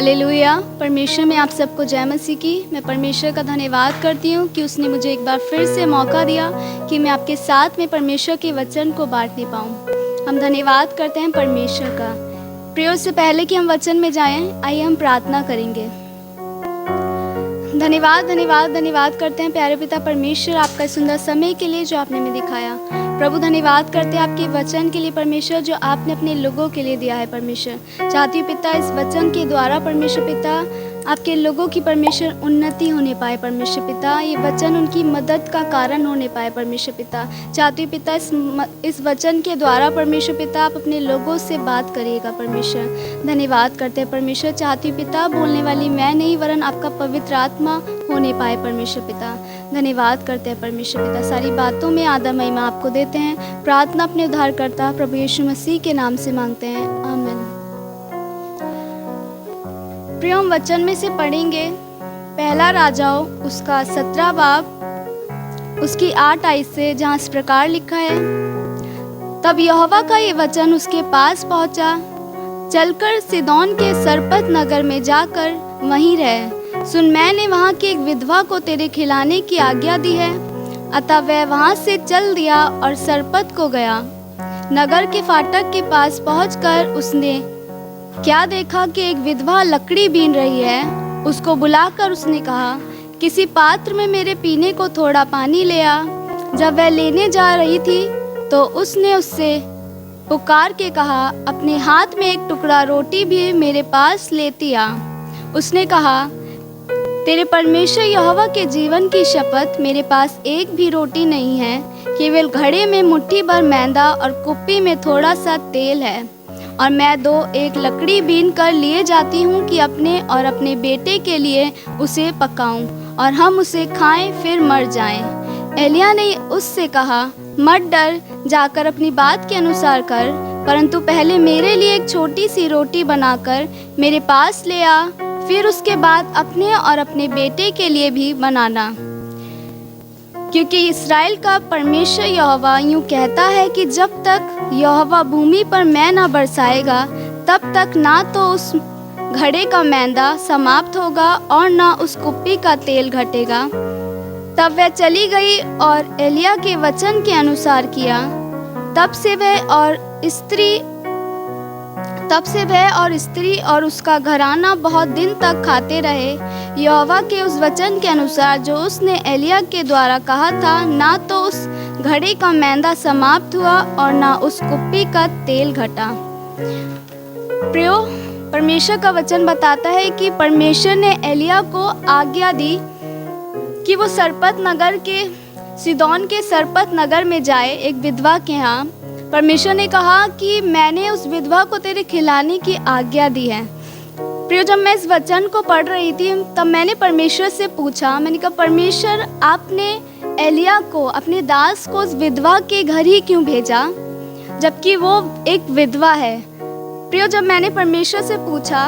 Hallelujah. परमेश्वर में आप सबको जय मसीह की। मैं परमेश्वर का धन्यवाद करती हूँ कि उसने मुझे एक बार फिर से मौका दिया कि मैं आपके साथ में परमेश्वर के वचन को बांटने पाऊँ। हम धन्यवाद करते हैं परमेश्वर का। प्रियो, से पहले कि हम वचन में जाएं, आइए हम प्रार्थना करेंगे। धन्यवाद धन्यवाद धन्यवाद करते हैं प्यारे पिता परमेश्वर, आपका सुंदर समय के लिए जो आपने हमें दिखाया। प्रभु धन्यवाद करते हैं आपके वचन के लिए परमेश्वर, जो आपने अपने लोगों के लिए दिया है परमेश्वर। चाहती हूँ पिता, इस वचन के द्वारा परमेश्वर पिता आपके लोगों की परमेश्वर उन्नति होने पाए परमेश्वर पिता। ये वचन उनकी मदद का कारण होने पाए परमेश्वर पिता। चाहती हूँ पिता, इस वचन के द्वारा परमेश्वर पिता आप अपने लोगों से बात करिएगा परमेश्वर। धन्यवाद करते हैं परमेश्वर। चाहती हूँ पिता, बोलने वाली मैं नहीं वरन आपका पवित्र आत्मा होने पाए परमेश्वर पिता। धन्यवाद करते हैं परमेश्वर पिता। सारी बातों में आदर महिमा आपको देते हैं। प्रार्थना अपने उद्धारकर्ता प्रभु यीशु मसीह के नाम से मांगते हैं, आमीन। प्रिय, हम वचन में से पढ़ेंगे पहला राजाओं उसका 17 बाब उसकी 8 आयत से, जहाँ इस प्रकार लिखा है, तब यहोवा का ये वचन उसके पास पहुंचा, चलकर सिदोन के सरपत नगर में जाकर वहीं रहे। सुन, मैंने वहाँ की एक विधवा को तेरे खिलाने की आज्ञा दी है। अतः वह वहाँ से चल दिया और सरपत को गया। नगर के फाटक के पास पहुंचकर उसने क्या देखा कि एक विधवा लकड़ी बीन रही है। उसको बुलाकर उसने कहा, किसी पात्र में मेरे पीने को थोड़ा पानी ले आ। जब वह लेने जा रही थी तो उसने उससे पुकार के कहा, अपने हाथ में एक टुकड़ा रोटी भी मेरे पास लेती आ। उसने कहा, तेरे परमेश्वर यहोवा के जीवन की शपथ, मेरे पास एक भी रोटी नहीं है, केवल घड़े में मुट्ठी भर मैदा और कुप्पी में थोड़ा सा तेल है। और मैं एक लकड़ी बीन कर लिए जाती हूँ कि अपने और अपने बेटे के लिए उसे पकाऊं और हम उसे खाएं फिर मर जाएं। एलिया ने उससे कहा, मत डर, जाकर अपनी बात के अनुसार कर, परंतु पहले मेरे लिए एक छोटी सी रोटी बनाकर मेरे पास ले आ, फिर उसके बाद अपने और अपने बेटे के लिए भी बनाना। क्योंकि इस्राएल का परमेश्वर यहोवा यूँ कहता है कि जब तक यहोवा भूमि पर मैना बरसाएगा, तब तक ना तो उस घड़े का मैदा समाप्त होगा और ना उस कुप्पी का तेल घटेगा। तब वह चली गई और एलिया के वचन के अनुसार किया। तब से वह और स्त्री और उसका घराना बहुत दिन तक खाते रहे, यहोवा के उस वचन के अनुसार जो उसने एलिया के द्वारा कहा था। ना तो उस घड़े का मैदा समाप्त हुआ और ना उस कुप्पी का तेल घटा। प्रियो, परमेश्वर का वचन बताता है कि परमेश्वर ने एलिया को आज्ञा दी कि वो सरपत नगर के सिदोन के सरपत नगर में जाए, एक विधवा के यहाँ। परमेश्वर ने कहा कि मैंने उस विधवा को तेरे खिलाने की आज्ञा दी है। प्रियो, जब मैं इस वचन को पढ़ रही थी तब मैंने परमेश्वर से पूछा, मैंने कहा, परमेश्वर, आपने एलिया को, अपने दास को उस विधवा के घर ही क्यों भेजा, जबकि वो एक विधवा है। प्रियो, जब मैंने परमेश्वर से पूछा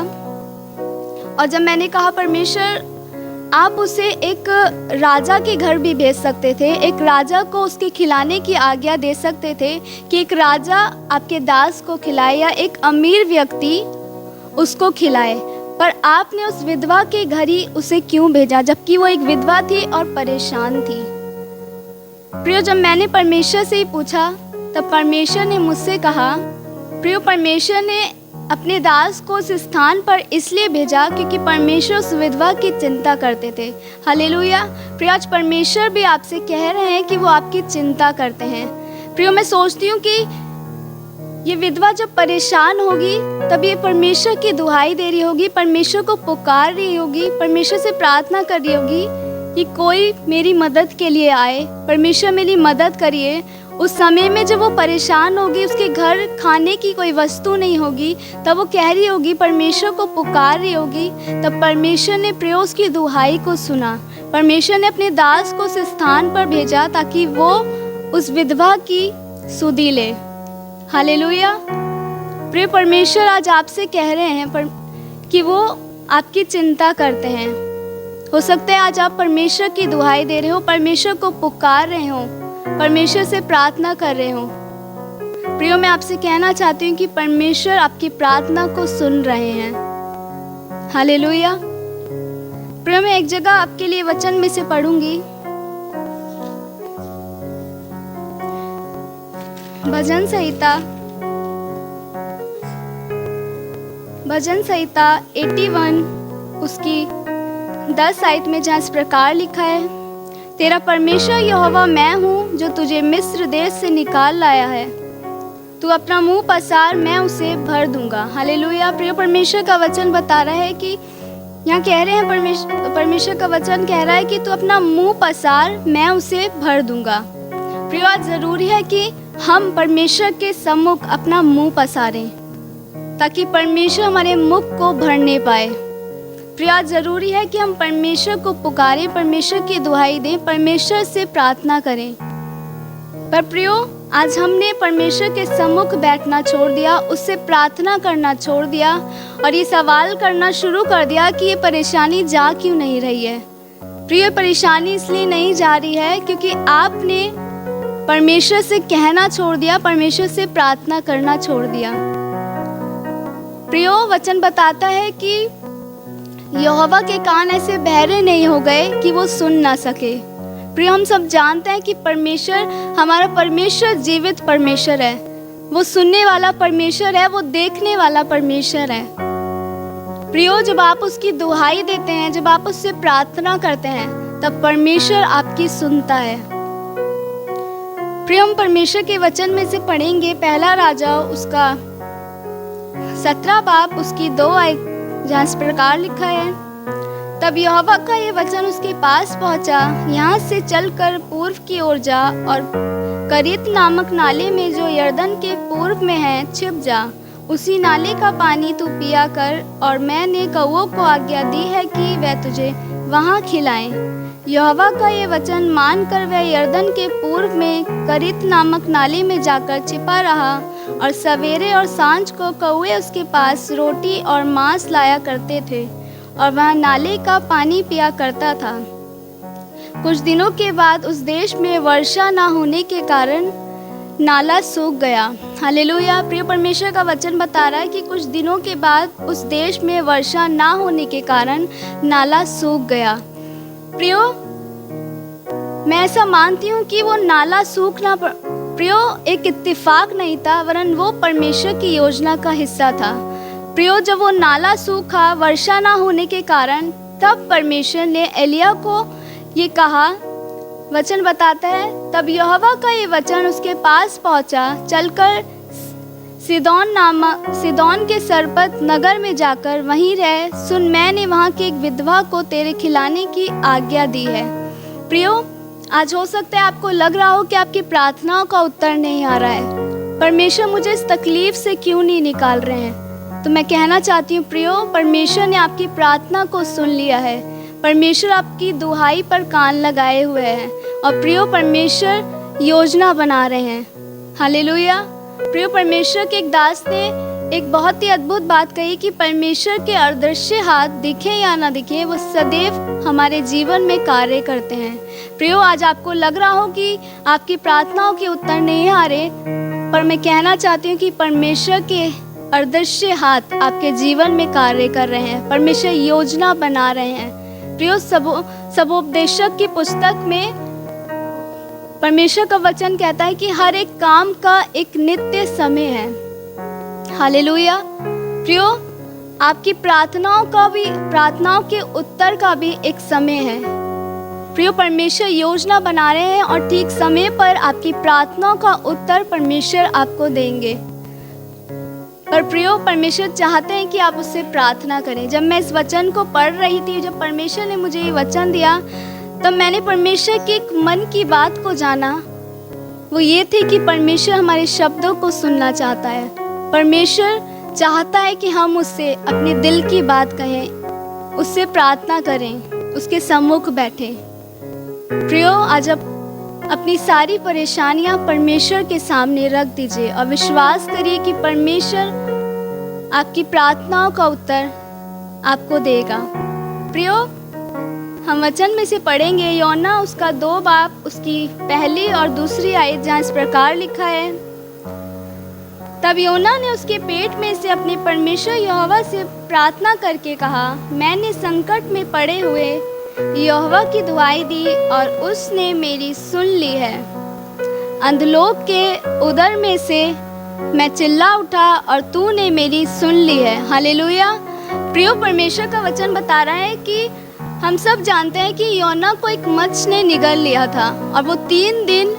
और जब मैंने कहा, परमेश्वर, आप उसे एक राजा के घर भी भेज सकते थे, एक राजा को उसके खिलाने की आज्ञा दे सकते थे कि एक राजा आपके दास को खिलाए या एक अमीर व्यक्ति उसको खिलाए, पर आपने उस विधवा के घर ही उसे क्यों भेजा, जबकि वो एक विधवा थी और परेशान थी। प्रियो, जब मैंने परमेश्वर से ही पूछा तब परमेश्वर ने मुझसे कहा, प्रियो, परमेश्वर ने अपने दास को उस स्थान पर इसलिए भेजा क्योंकि परमेश्वर उस विधवा की चिंता करते थे। हालेलुया। प्रियो, आज परमेश्वर भी आपसे कह रहे हैं कि वो आपकी चिंता करते हैं। प्रियो, मैं सोचती हूँ कि ये विधवा जब परेशान होगी तब ये परमेश्वर की दुहाई दे रही होगी, परमेश्वर को पुकार रही होगी, परमेश्वर से प्रार्थना कर रही होगी कि कोई मेरी मदद के लिए आए, परमेश्वर मेरी मदद करिए। उस समय में जब वो परेशान होगी, उसके घर खाने की कोई वस्तु नहीं होगी, तब वो कह रही होगी, परमेश्वर को पुकार रही होगी। तब परमेश्वर ने प्रियोस की दुहाई को सुना। परमेश्वर ने अपने दास को उस स्थान पर भेजा ताकि वो उस विधवा की सुधि ले। हालेलुया। प्रिय, परमेश्वर आज आपसे कह रहे हैं कि वो आपकी चिंता करते हैं। हो सकता है आज आप परमेश्वर की दुहाई दे रहे हो, परमेश्वर को पुकार रहे हो, परमेश्वर से प्रार्थना कर रहे हो। प्रियो, मैं आपसे कहना चाहती हूँ कि परमेश्वर आपकी प्रार्थना को सुन रहे हैं। हालेलुया। प्रिय, मैं एक जगह आपके लिए वचन में से पढ़ूंगी। भजन संहिता 81 उसकी 10 आयत में जहाँ इस प्रकार लिखा है, तेरा परमेश्वर यहोवा मैं हूँ जो तुझे मिस्र देश से निकाल लाया है। तू अपना मुंह पसार, मैं उसे भर दूंगा। हालेलुया। प्रिय, परमेश्वर का वचन बता रहा है कि यहाँ कह रहे हैं, परमेश्वर का वचन कह रहा है कि तू अपना मुंह पसार, मैं उसे भर दूंगा। प्रिय, आज ज़रूरी है कि हम परमेश्वर के सम्मुख अपना मुंह पसारें ताकि परमेश्वर हमारे मुख को भरने पाए। प्रिय, आज ज़रूरी है कि हम परमेश्वर को पुकारें, परमेश्वर की दुहाई दें, परमेश्वर से प्रार्थना करें। पर प्रियो, आज हमने परमेश्वर के सम्मुख बैठना छोड़ दिया, उससे प्रार्थना करना छोड़ दिया और ये सवाल करना शुरू कर दिया कि ये परेशानी जा क्यों नहीं रही है। प्रिय, परेशानी इसलिए नहीं जा रही है क्योंकि आपने परमेश्वर से कहना छोड़ दिया, परमेश्वर से प्रार्थना करना छोड़ दिया। प्रियो, वचन बताता है कि यहोवा के कान ऐसे बहरे नहीं हो गए कि वो सुन ना सके। प्रिय, हम सब जानते हैं कि परमेश्वर, हमारा परमेश्वर जीवित परमेश्वर है। वो सुनने वाला परमेश्वर है, वो देखने वाला परमेश्वर है। प्रियो, जब आप उसकी दुहाई देते हैं, जब आप उससे प्रार्थना करते हैं, तब परमेश्वर आपकी सुनता है। प्रिय, हम परमेश्वर के वचन में से पढ़ेंगे पहला राजा उसका 17 बाब उसकी 2 आयत, जहाँ इस प्रकार लिखा है, तब यहोवा का ये वचन उसके पास पहुंचा, यहाँ से चलकर पूर्व की ओर जा और करीत नामक नाले में जो यरदन के पूर्व में है छिप जा। उसी नाले का पानी तू पिया कर, और मैंने कौओं को आज्ञा दी है कि वह तुझे वहाँ खिलाएं। यहोवा का ये वचन मानकर वह यरदन के पूर्व में करीत नामक नाले में जाकर छिपा रहा, और सवेरे और सांझ को कौए उसके पास रोटी और मांस लाया करते थे और वह नाले का पानी पिया करता था। कुछ दिनों के बाद उस देश में वर्षा न होने के कारण नाला सूख गया। हालेलुया। प्रिय, परमेश्वर का वचन बता रहा है कि कुछ दिनों के बाद उस देश में वर्षा ना होने के कारण नाला सूख गया। प्रियो, मैं ऐसा मानती हूँ कि वो नाला सूखना प्रियो एक इत्तेफाक नहीं था, वरन वो परमेश्वर की योजना का हिस्सा था। प्रियो, जब वो नाला सूखा वर्षा ना होने के कारण, तब परमेश्वर ने एलिया को ये कहा, वचन बताता है, तब यहोवा का ये वचन उसके पास पहुंचा, चलकर सिदोन के सरपत नगर में जाकर वहीं रह। सुन, मैंने वहाँ की एक विधवा को तेरे खिलाने की आज्ञा दी है। प्रियो, आज हो सकता है आपको लग रहा हो कि आपकी प्रार्थनाओं का उत्तर नहीं आ रहा है, परमेश्वर मुझे इस तकलीफ से क्यों नहीं निकाल रहे हैं। तो मैं कहना चाहती हूँ प्रियो, परमेश्वर ने आपकी प्रार्थना को सुन लिया है। परमेश्वर आपकी दुहाई पर कान लगाए हुए हैं और प्रियो, परमेश्वर योजना बना रहे हैं। हालेलुया। प्रियो, परमेश्वर के एक दास ने एक बहुत ही अद्भुत बात कही कि परमेश्वर के अदृश्य हाथ दिखे या ना दिखे, वो सदैव हमारे जीवन में कार्य करते हैं। प्रियो, आज आपको लग रहा हो कि आपकी प्रार्थनाओं के उत्तर नहीं आ रहे, पर मैं कहना चाहती हूँ कि परमेश्वर के अदृश्य हाथ आपके जीवन में कार्य कर रहे हैं, परमेश्वर योजना बना रहे हैं। प्रियो, सबोपदेशक की पुस्तक में परमेश्वर का वचन कहता है कि हर एक काम का एक नित्य समय है। हालेलुया। प्रियो, आपकी प्रार्थनाओं के उत्तर का भी एक समय है। प्रियो, परमेश्वर योजना बना रहे हैं और ठीक समय पर आपकी प्रार्थनाओं का उत्तर परमेश्वर आपको देंगे। पर प्रियो, परमेश्वर चाहते हैं कि आप उससे प्रार्थना करें। जब मैं इस वचन को पढ़ रही थी, जब परमेश्वर ने मुझे ये वचन दिया, तब मैंने परमेश्वर के एक मन की बात को जाना। वो ये थी कि परमेश्वर हमारे शब्दों को सुनना चाहता है। परमेश्वर चाहता है कि हम उससे अपने दिल की बात कहें, उससे प्रार्थना करें, उसके सम्मुख बैठें। प्रियो, आज आप अपनी सारी परेशानियां परमेश्वर के सामने रख दीजिए और विश्वास करिए कि परमेश्वर आपकी प्रार्थनाओं का उत्तर आपको देगा। प्रियो, हम वचन में से पढ़ेंगे यूहन्ना उसका 2 बाब उसकी 1 और 2 आयत, जहाँ इस प्रकार लिखा है, तब योना ने उसके पेट में से अपने परमेश्वर यहोवा से प्रार्थना करके कहा, मैंने संकट में पड़े हुए यहोवा की दुहाई दी और उसने मेरी सुन ली है। अंधलोक के उदर में से मैं चिल्ला उठा और तूने मेरी सुन ली है। हालेलुया। प्रियो, परमेश्वर का वचन बता रहा है कि हम सब जानते हैं कि योना को एक मत्स्य ने निगल लिया था और वो 3 दिन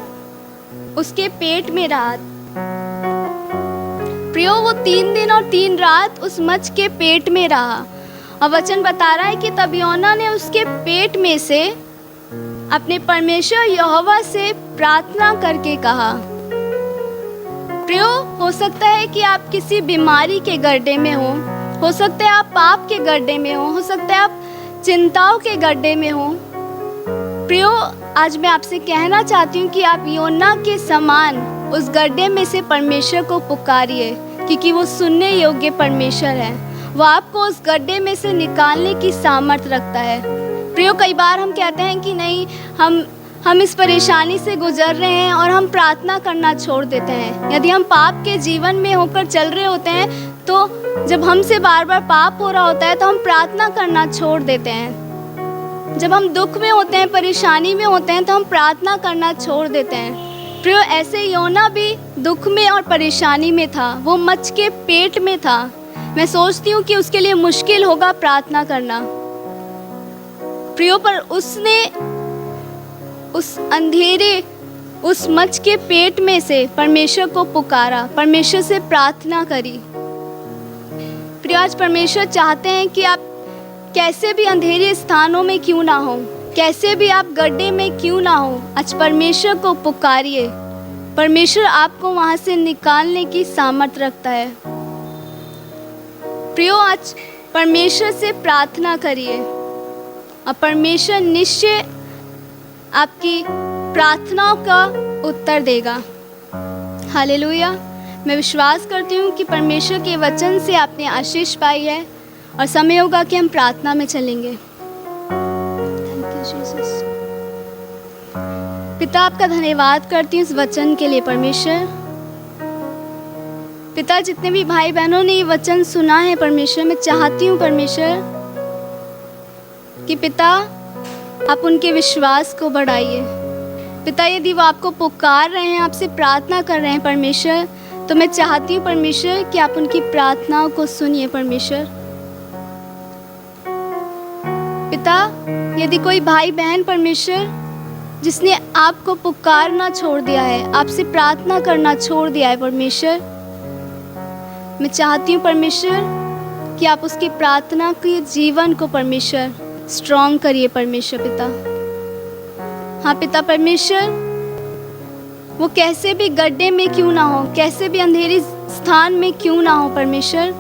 उसके पेट में रहा। प्रियो, वो 3 दिन और 3 रात उस मत्स्य के पेट में रहा और वचन बता रहा है कि तब योना ने उसके पेट में से अपने परमेश्वर यहोवा से प्रार्थना करके कहा। प्रियो, हो सकता है कि आप किसी बीमारी के गड्ढे में हो सकता है आप पाप के गड्ढे में हो सकता है आप चिंताओं के गड्ढे में हो। प्रियो, आज मैं आपसे कहना चाहती हूँ कि आप योना के समान उस गड्ढे में से परमेश्वर को पुकारिए, क्योंकि वो सुनने योग्य परमेश्वर है। वो आपको उस गड्ढे में से निकालने की सामर्थ रखता है। प्रियो, कई बार हम कहते हैं कि नहीं, हम इस परेशानी से गुजर रहे हैं और हम प्रार्थना करना छोड़ देते हैं। यदि हम पाप के जीवन में होकर चल रहे होते हैं तो जब हमसे बार बार पाप हो रहा होता है तो हम प्रार्थना करना छोड़ देते हैं। जब हम दुख में होते हैं, परेशानी में होते हैं तो हम प्रार्थना करना छोड़ देते हैं। प्रियो, ऐसे योना भी दुख में और परेशानी में था। वो मत्स्य के पेट में था। मैं सोचती हूँ कि उसके लिए मुश्किल होगा प्रार्थना करना। प्रियो, पर उसने उस अंधेरे उस मत्स्य के पेट में से परमेश्वर को पुकारा, परमेश्वर से प्रार्थना करी। प्रियो, आज परमेश्वर चाहते हैं कि आप कैसे भी अंधेरे स्थानों में क्यों ना हो, कैसे भी आप गड्ढे में क्यों ना हो, आज परमेश्वर को पुकारिए। परमेश्वर आपको वहाँ से निकालने की सामर्थ रखता है। प्रियो, आज परमेश्वर से प्रार्थना करिए और परमेश्वर निश्चय आपकी प्रार्थनाओं का उत्तर देगा। हालेलुया। मैं विश्वास करती हूँ कि परमेश्वर के वचन से आपने आशीष पाई है और समय होगा कि हम प्रार्थना में चलेंगे। Thank you Jesus. पिता, आपका धन्यवाद करती हूँ इस वचन के लिए। परमेश्वर पिता, जितने भी भाई बहनों ने ये वचन सुना है परमेश्वर, मैं चाहती हूँ परमेश्वर कि पिता आप उनके विश्वास को बढ़ाइए। पिता, यदि वो आपको पुकार रहे हैं, आपसे प्रार्थना कर रहे हैं परमेश्वर, तो मैं चाहती हूँ परमेश्वर कि आप उनकी प्रार्थनाओं को सुनिए। परमेश्वर पिता, यदि कोई भाई बहन परमेश्वर जिसने आपको पुकारना छोड़ दिया है, आपसे प्रार्थना करना छोड़ दिया है परमेश्वर, मैं चाहती हूँ परमेश्वर कि आप उसकी प्रार्थना के जीवन को परमेश्वर स्ट्रॉन्ग करिए। परमेश्वर पिता, हाँ पिता परमेश्वर, वो कैसे भी गड्ढे में क्यों ना हो, कैसे भी अंधेरे स्थान में क्यों ना हो परमेश्वर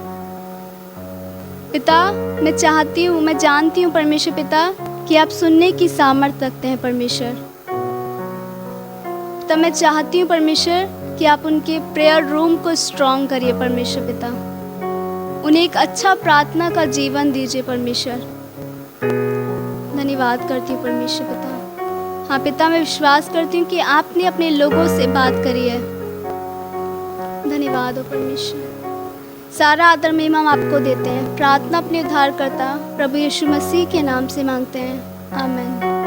पिता, मैं चाहती हूँ, मैं जानती हूँ परमेश्वर पिता कि आप सुनने की सामर्थ रखते हैं परमेश्वर। तो मैं चाहती हूँ परमेश्वर कि आप उनके प्रेयर रूम को स्ट्रॉन्ग करिए परमेश्वर पिता, उन्हें एक अच्छा प्रार्थना का जीवन दीजिए परमेश्वर। धन्यवाद करती हूँ परमेश्वर पिता। हाँ पिता, मैं विश्वास करती हूँ कि आपने अपने लोगों से बात करी है। धन्यवाद हो परमेश्वर। सारा आदर महिमा हम आपको देते हैं। प्रार्थना अपने उद्धारकर्ता प्रभु यीशु मसीह के नाम से मांगते हैं, आमीन।